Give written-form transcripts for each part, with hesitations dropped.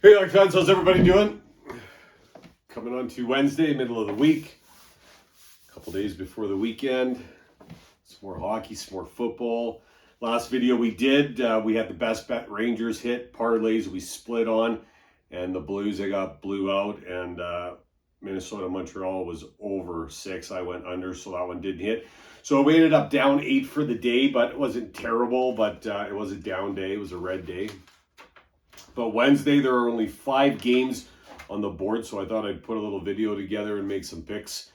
Hey, Lark fans, how's everybody doing? Coming on to Wednesday, middle of the week. A couple days before the weekend. Some more hockey, some more football. Last video we did, we had the best bet Rangers hit. Parlays we split on. And the Blues, they got blew out. And Minnesota, Montreal was over 6. I went under, so that one didn't hit. So we ended up down 8 for the day, but it wasn't terrible. But it was a down day. It was a red day. But Wednesday, there are only 5 games on the board, so I thought I'd put a little video together and make some picks.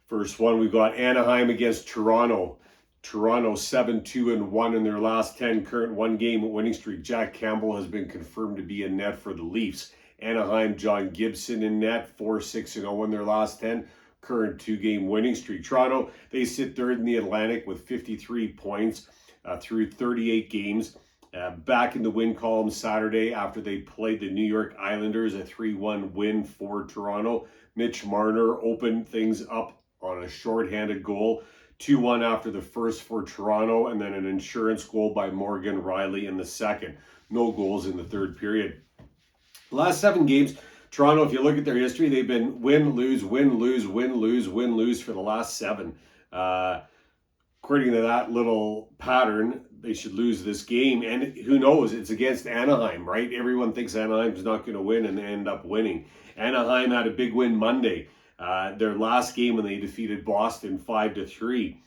First one, we've got Anaheim against Toronto. Toronto 7-2-1 in their last 10, current 1-game winning streak. Jack Campbell has been confirmed to be in net for the Leafs. Anaheim, John Gibson in net, 4-6-0 in their last 10, current 2-game winning streak. Toronto, they sit third in the Atlantic with 53 points through 38 games. Back in the win column Saturday after they played the New York Islanders, a 3-1 win for Toronto. Mitch Marner opened things up on a shorthanded goal. 2-1 after the first for Toronto, and then an insurance goal by Morgan Riley in the second. No goals in the third period. Last 7 games, Toronto, if you look at their history, they've been win, lose, win, lose, win, lose, win, lose for the last 7. According to that little pattern, they should lose this game. And who knows? It's against Anaheim, right? Everyone thinks Anaheim's not going to win, and they end up winning. Anaheim had a big win Monday. Their last game when they defeated Boston 5-3.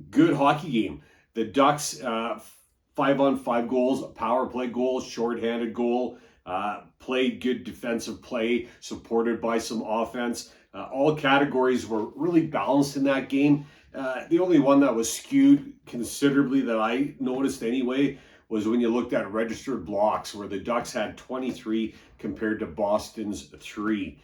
Good hockey game. The Ducks, 5-on-5 goals, power play goals, shorthanded goal. Played good defensive play, supported by some offense. All categories were really balanced in that game. The only one that was skewed considerably that I noticed anyway was when you looked at registered blocks, where the Ducks had 23 compared to Boston's 3.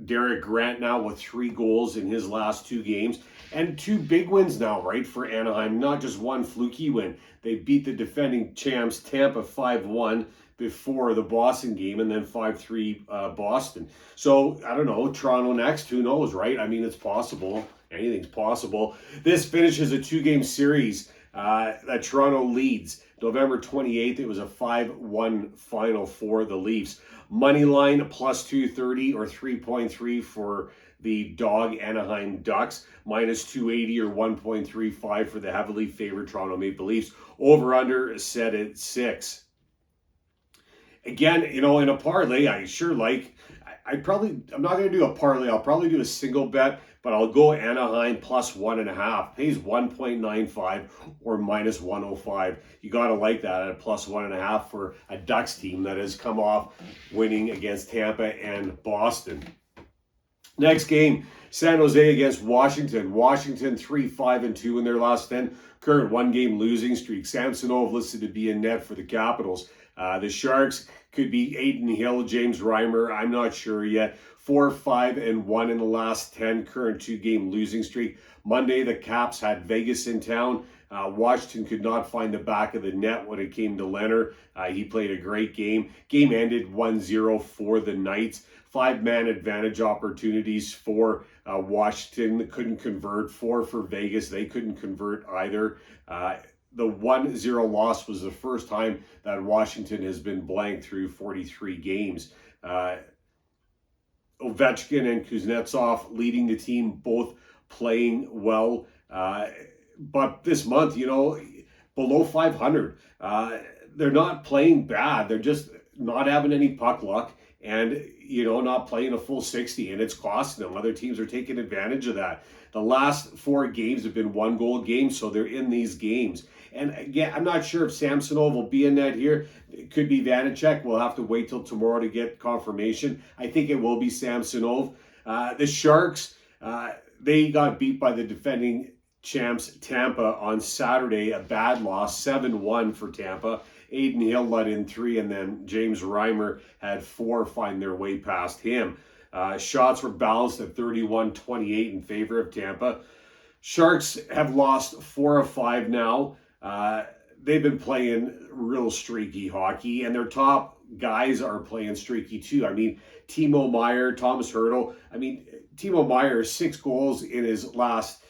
Derek Grant now with 3 goals in his last 2 games, and 2 big wins now, right, for Anaheim. Not just one fluky win. They beat the defending champs Tampa 5-1 before the Boston game, and then 5-3 Boston. So I don't know, Toronto next, who knows, right? I mean, it's possible. Anything's possible. This finishes a 2-game series that Toronto leads. November 28th, it was a 5-1 final for the Leafs. Money line plus 230 or 3.3 for the dog Anaheim Ducks. Minus 280 or 1.35 for the heavily favored Toronto Maple Leafs. Over-under set at 6. Again, you know, in a parlay, I sure like... I'm not going to do a parlay. I'll probably do a single bet, but I'll go Anaheim plus 1.5. Pays 1.95 or minus 105. You got to like that at plus 1.5 for a Ducks team that has come off winning against Tampa and Boston. Next game, San Jose against Washington. Washington 3-5-2 in their last 10. Current 1-game losing streak. Samsonov listed to be in net for the Capitals. The Sharks could be Aiden Hill, James Reimer. I'm not sure yet. 4-5-1 in the last 10. Current 2-game losing streak. Monday, the Caps had Vegas in town. Washington could not find the back of the net when it came to Leonard. He played a great game. Game ended 1-0 for the Knights. 5-man advantage opportunities for Washington. Couldn't convert. 4 for Vegas. They couldn't convert either. The 1-0 loss was the first time that Washington has been blank through 43 games. Ovechkin and Kuznetsov leading the team, both playing well. But this month, you know, below 500. They're not playing bad. They're just not having any puck luck and, you know, not playing a full 60. And it's costing them. Other teams are taking advantage of that. The last 4 games have been 1-goal games, so they're in these games. And again, I'm not sure if Samsonov will be in that here. It could be Vanacek. We'll have to wait till tomorrow to get confirmation. I think it will be Samsonov. The Sharks, they got beat by the defending champs Tampa on Saturday. A bad loss, 7-1 for Tampa. Aiden Hill let in 3, and then James Reimer had 4 find their way past him. Shots were balanced at 31-28 in favor of Tampa. Sharks have lost 4 of 5 now. They've been playing real streaky hockey, and their top guys are playing streaky too. I mean, Timo Meier, Thomas Hertl. I mean, Timo Meier, 6 goals in his last,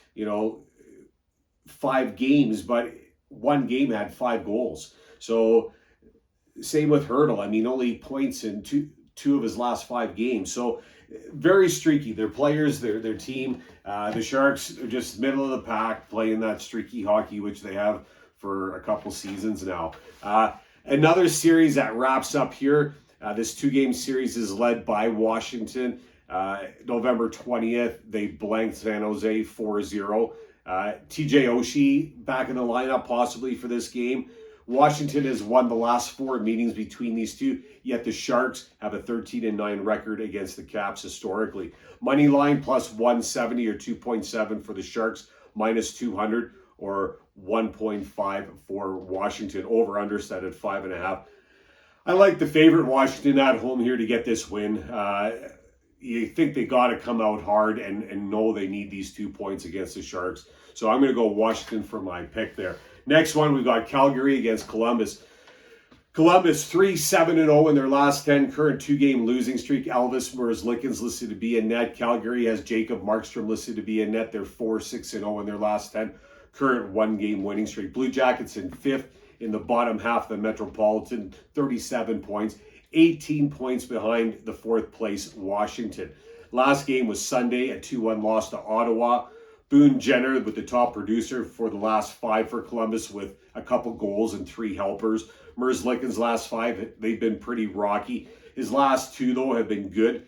5 games, but one game had 5 goals. So Same with Hurdle. I mean, only points in two of his last 5 games. So very streaky. Their players, their team. The Sharks are just middle of the pack, playing that streaky hockey, which they have for a couple seasons now. Another series that wraps up here. This 2-game series is led by Washington. November 20th, they blanked San Jose 4-0. TJ Oshie back in the lineup possibly for this game. Washington has won the last 4 meetings between these two, yet the Sharks have a 13-9 record against the Caps historically. Money line plus 170 or 2.7 for the Sharks, minus 200 or 1.5 for Washington. Over under set at 5.5. I like the favorite Washington at home here to get this win. You think they got to come out hard and know they need these 2 points against the Sharks. So I'm going to go Washington for my pick there. Next one, we got Calgary against Columbus. Columbus 3-7-0 in their last 10, current 2-game losing streak. Elvis Merzlikins listed to be in net. Calgary has Jacob Markstrom listed to be in net. They're 4-6-0 in their last 10, current 1-game winning streak. Blue Jackets in 5th in the bottom half of the Metropolitan, 37 points, 18 points behind the 4th place Washington. Last game was Sunday, a 2-1 loss to Ottawa. Boone Jenner with the top producer for the last 5 for Columbus with a couple goals and 3 helpers. Merzlikins' last 5, they've been pretty rocky. His last 2, though, have been good.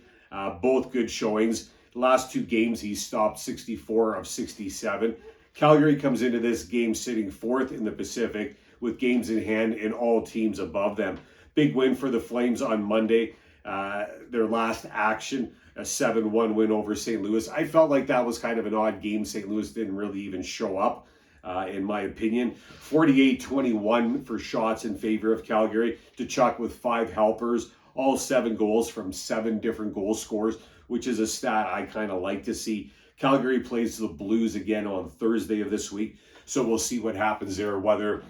Both good showings. The last 2 games, he's stopped 64 of 67. Calgary comes into this game sitting 4th in the Pacific with games in hand in all teams above them. Big win for the Flames on Monday. Their last action, a 7-1 win over St. Louis. I felt like that was kind of an odd game. St. Louis didn't really even show up, in my opinion. 48-21 for shots in favor of Calgary. Tkachuk with 5 helpers, all 7 goals from 7 different goal scorers, which is a stat I kind of like to see. Calgary plays the Blues again on Thursday of this week, so we'll see what happens there, whether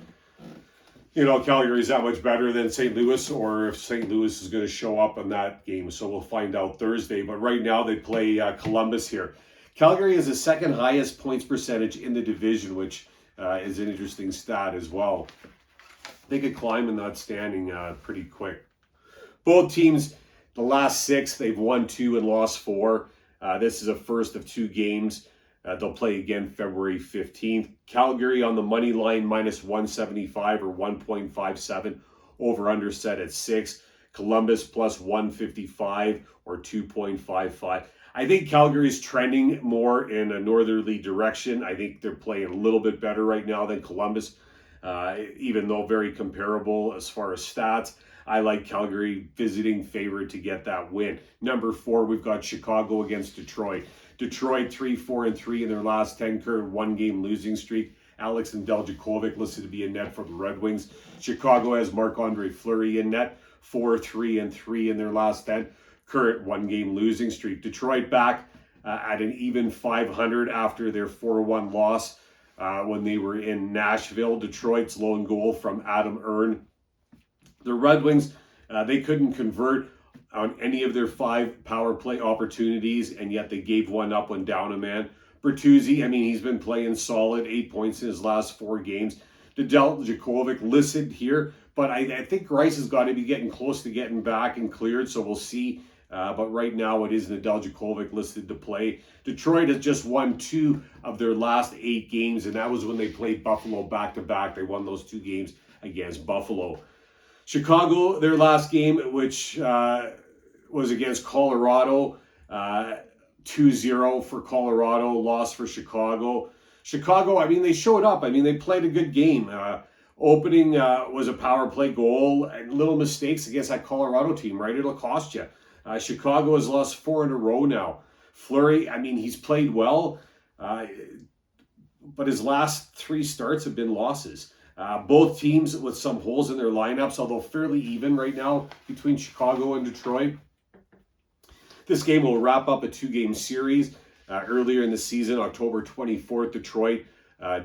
Calgary is that much better than St. Louis, or if St. Louis is going to show up in that game. So we'll find out Thursday. But right now they play Columbus here. Calgary has the 2nd highest points percentage in the division, which is an interesting stat as well. They could climb in that standing pretty quick. Both teams, the last 6, they've won 2 and lost 4. This is a first of 2 games. They'll play again February 15th. Calgary on the money line, minus 175 or 1.57. Over under set at 6. Columbus plus 155 or 2.55. I think Calgary's trending more in a northerly direction. I think they're playing a little bit better right now than Columbus, even though very comparable as far as stats. I like Calgary visiting favorite to get that win. Number 4, we've got Chicago against Detroit. Detroit 3-4-3 in their last 10, current 1-game losing streak. Alex Nedeljkovic listed to be in net for the Red Wings. Chicago has Marc-Andre Fleury in net, 4-3-3 in their last 10, current 1-game losing streak. Detroit back at an even 500 after their 4-1 loss when they were in Nashville. Detroit's lone goal from Adam Erne. The Red Wings, they couldn't convert on any of their 5 power play opportunities, and yet they gave one up when down a man. Bertuzzi, I mean, he's been playing solid, 8 points in his last 4 games. Nedeljkovic listed here, but I think Rice has got to be getting close to getting back and cleared, so we'll see. But right now it is Nedeljkovic listed to play. Detroit has just won 2 of their last 8 games, and that was when they played Buffalo back-to-back. They won those 2 games against Buffalo. Chicago, their last game, which was against Colorado, 2-0 for Colorado, loss for Chicago. Chicago, I mean, they showed up. I mean, they played a good game. Opening was a power play goal, and little mistakes against that Colorado team, right? It'll cost you. Chicago has lost 4 in a row now. Fleury, I mean, he's played well, but his last 3 starts have been losses. Both teams with some holes in their lineups, although fairly even right now between Chicago and Detroit. This game will wrap up a 2-game series. Earlier in the season, October 24th, Detroit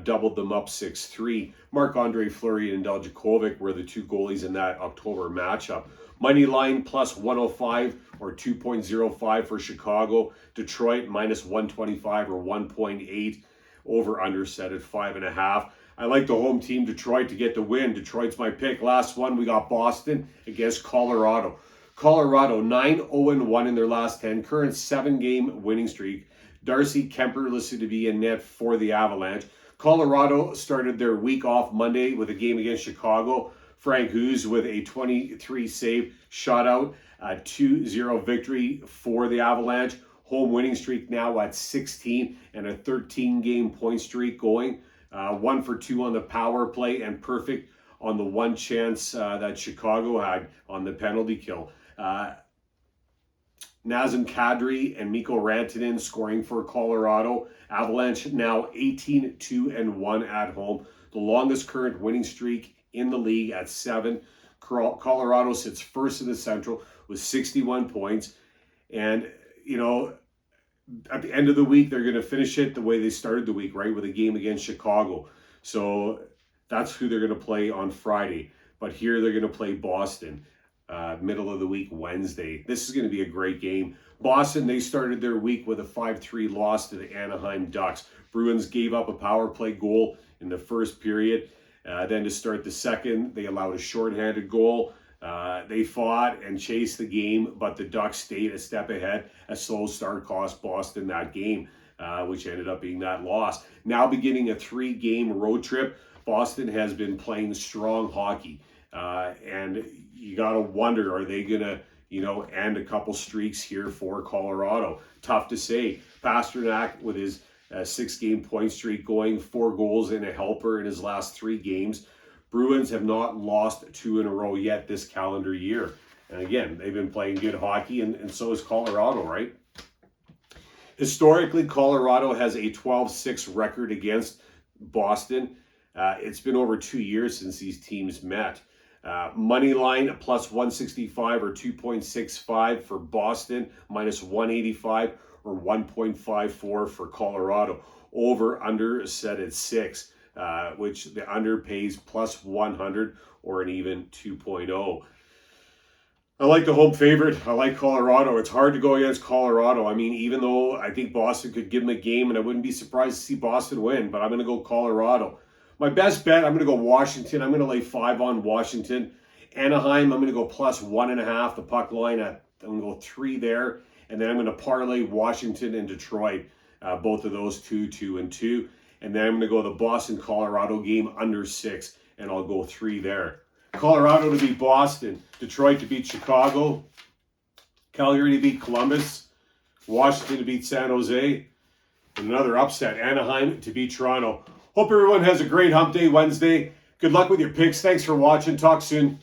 doubled them up 6-3. Marc-Andre Fleury and Nedeljkovic were the 2 goalies in that October matchup. Money line plus 105 or 2.05 for Chicago. Detroit minus 125 or 1.8. Over under set at 5.5. I like the home team, Detroit, to get the win. Detroit's my pick. Last one, we got Boston against Colorado. Colorado 9-0-1 in their last 10. Current 7-game winning streak. Darcy Kemper listed to be in net for the Avalanche. Colorado started their week off Monday with a game against Chicago. Frank Hughes with a 23-save shutout. A 2-0 victory for the Avalanche. Home winning streak now at 16 and a 13-game point streak going. 1 for 2 on the power play and perfect on the one chance that Chicago had on the penalty kill. Nazem Kadri and Mikko Rantanen scoring for Colorado. Avalanche now 18-2-1 at home. The longest current winning streak in the league at 7. Colorado sits first in the Central with 61 points. And, you know, at the end of the week, they're going to finish it the way they started the week, right, with a game against Chicago. So that's who they're going to play on Friday. But here they're going to play Boston, middle of the week, Wednesday. This is going to be a great game. Boston, they started their week with a 5-3 loss to the Anaheim Ducks. Bruins gave up a power play goal in the first period. Then to start the second, they allowed a shorthanded goal. They fought and chased the game, but the Ducks stayed a step ahead. A slow start cost Boston that game, which ended up being that loss. Now beginning a 3-game road trip, Boston has been playing strong hockey. And you got to wonder, are they going to, end a couple streaks here for Colorado? Tough to say. Pasternak with his 6-game point streak going, 4 goals and a helper in his last 3 games. Bruins have not lost 2 in a row yet this calendar year. And again, they've been playing good hockey, and so is Colorado, right? Historically, Colorado has a 12-6 record against Boston. It's been over 2 years since these teams met. Money line plus 165 or 2.65 for Boston, minus 185 or 1.54 for Colorado. Over under set at 6. Which the under pays plus 100 or an even 2.0. I like the home favorite. I like Colorado. It's hard to go against Colorado. I mean, even though I think Boston could give them a game, and I wouldn't be surprised to see Boston win, but I'm going to go Colorado. My best bet, I'm going to go Washington. I'm going to lay 5 on Washington. Anaheim, I'm going to go plus 1.5. The puck line, I'm going to go 3 there. And then I'm going to parlay Washington and Detroit. Both of those 2-2-2. And then I'm going to go the Boston-Colorado game under 6, and I'll go 3 there. Colorado to beat Boston, Detroit to beat Chicago, Calgary to beat Columbus, Washington to beat San Jose, and another upset, Anaheim to beat Toronto. Hope everyone has a great hump day Wednesday. Good luck with your picks. Thanks for watching. Talk soon.